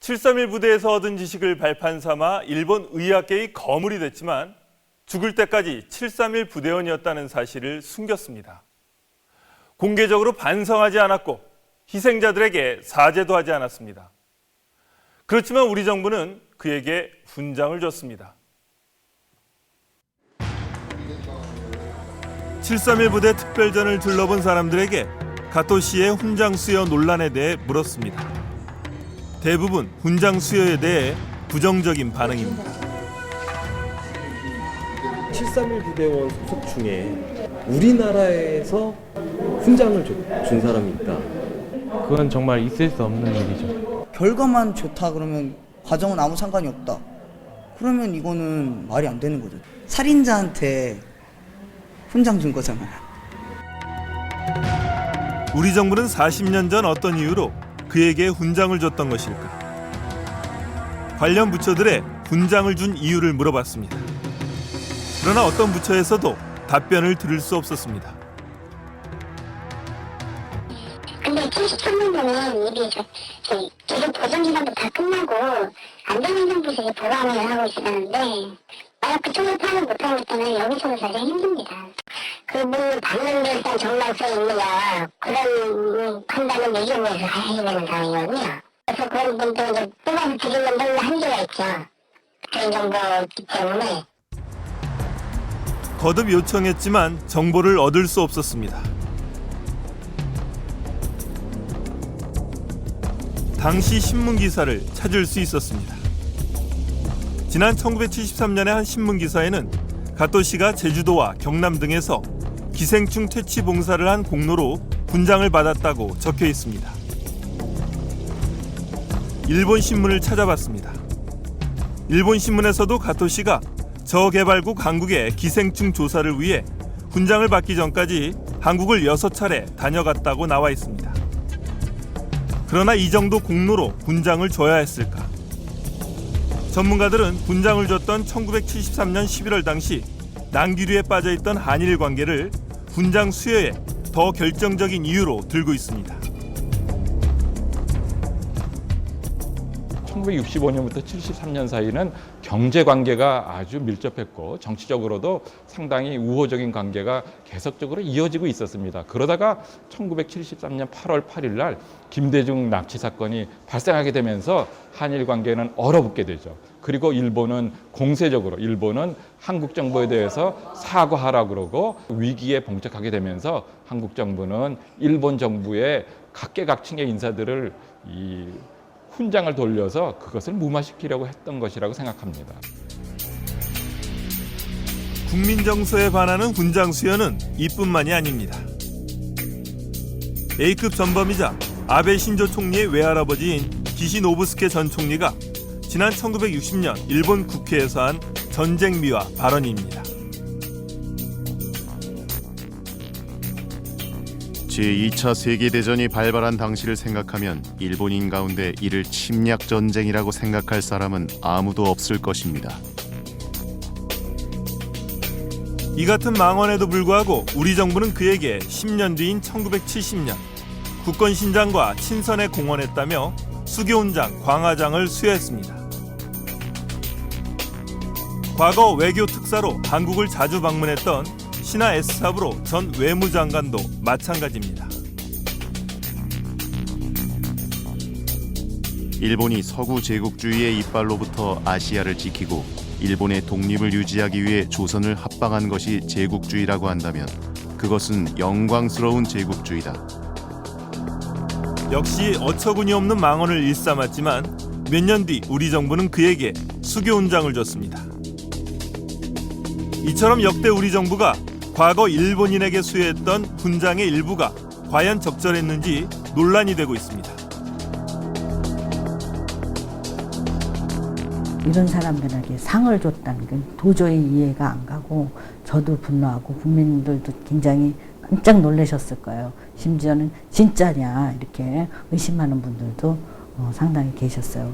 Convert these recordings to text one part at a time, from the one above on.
7.31 부대에서 얻은 지식을 발판 삼아 일본 의학계의 거물이 됐지만 죽을 때까지 7.31 부대원이었다는 사실을 숨겼습니다. 공개적으로 반성하지 않았고 희생자들에게 사죄도 하지 않았습니다. 그렇지만 우리 정부는 그에게 훈장을 줬습니다. 7.31 부대 특별전을 둘러본 사람들에게 가토 씨의 훈장 수여 논란에 대해 물었습니다. 대부분 훈장 수여에 대해 부정적인 반응입니다. 7.31 부대원 소속 중에 우리나라에서 훈장을 준 사람이 있다. 그건 정말 있을 수 없는 일이죠. 결과만 좋다 그러면 과정은 아무 상관이 없다. 그러면 이거는 말이 안 되는 거죠. 살인자한테 훈장 준 거잖아요. 우리 정부는 40년 전 어떤 이유로 그에게 훈장을 줬던 것일까? 관련 부처들의 훈장을 준 이유를 물어봤습니다. 그러나 어떤 부처에서도 답변을 들을 수 없었습니다. 근데 73년도는 이게 기존 보존기간도 다 끝나고 안전안전부에서 보관을 하고 있었는데 만약 그쪽으로 파악을 못하고 있다면 여기서도 사실 힘듭니다. 그분이 받는 데 일단 정당성이 있느냐 그런 판단은 예정에서 해야 되는 상황이거든요. 그래서 그런 분들 이제 뽑아서 드리면 너무 한계가 있죠. 개인정보이기 때문에. 거듭 요청했지만 정보를 얻을 수 없었습니다. 당시 신문 기사를 찾을 수 있었습니다. 지난 1973년의 한 신문 기사에는 가토 씨가 제주도와 경남 등에서 기생충 퇴치 봉사를 한 공로로 훈장을 받았다고 적혀 있습니다. 일본 신문을 찾아봤습니다. 일본 신문에서도 가토 씨가 저개발국 한국의 기생충 조사를 위해 훈장을 받기 전까지 한국을 6차례 다녀갔다고 나와 있습니다. 그러나 이 정도 공로로 훈장을 줘야 했을까? 전문가들은 훈장을 줬던 1973년 11월 당시 난기류에 빠져있던 한일 관계를 훈장 수여에 더 결정적인 이유로 들고 있습니다. 1965년부터 73년 사이는 경제 관계가 아주 밀접했고 정치적으로도 상당히 우호적인 관계가 계속적으로 이어지고 있었습니다. 그러다가 1973년 8월 8일 날 김대중 납치 사건이 발생하게 되면서 한일 관계는 얼어붙게 되죠. 그리고 일본은 공세적으로 일본은 한국 정부에 대해서 사과하라 그러고 위기에 봉착하게 되면서 한국 정부는 일본 정부의 각계각층의 인사들을 훈장을 돌려서 그것을 무마시키려고 했던 것이라고 생각합니다. 국민 정서에 반하는 훈장 수여는 이뿐만이 아닙니다. A급 전범이자 아베 신조 총리의 외할아버지인 기시 노부스케 전 총리가 지난 1960년 일본 국회에서 한 전쟁 미화 발언입니다. 제2차 세계대전이 발발한 당시를 생각하면 일본인 가운데 이를 침략 전쟁이라고 생각할 사람은 아무도 없을 것입니다. 이 같은 망언에도 불구하고 우리 정부는 그에게 10년 뒤인 1970년 국권신장과 친선에 공헌했다며 수교훈장, 광화장을 수여했습니다. 과거 외교 특사로 한국을 자주 방문했던 신하 S사부로 전 외무장관도 마찬가지입니다. 일본이 서구 제국주의의 이빨로부터 아시아를 지키고 일본의 독립을 유지하기 위해 조선을 합방한 것이 제국주의라고 한다면 그것은 영광스러운 제국주의다. 역시 어처구니 없는 망언을 일삼았지만 몇 년 뒤 우리 정부는 그에게 수교훈장을 줬습니다. 이처럼 역대 우리 정부가 과거 일본인에게 수여했던 훈장의 일부가 과연 적절했는지 논란이 되고 있습니다. 이런 사람들에게 상을 줬다는 건 도저히 이해가 안 가고 저도 분노하고 국민들도 굉장히 깜짝 놀라셨을 거예요. 심지어는 진짜냐 이렇게 의심하는 분들도 상당히 계셨어요.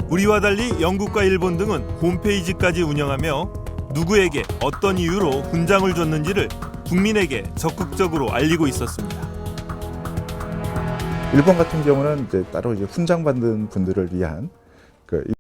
우리와 달리 영국과 일본 등은 홈페이지까지 운영하며 누구에게 어떤 이유로 훈장을 줬는지를 국민에게 적극적으로 알리고 있었습니다. 일본 같은 경우는 이제 따로 이제 훈장 받는 분들을 위한 그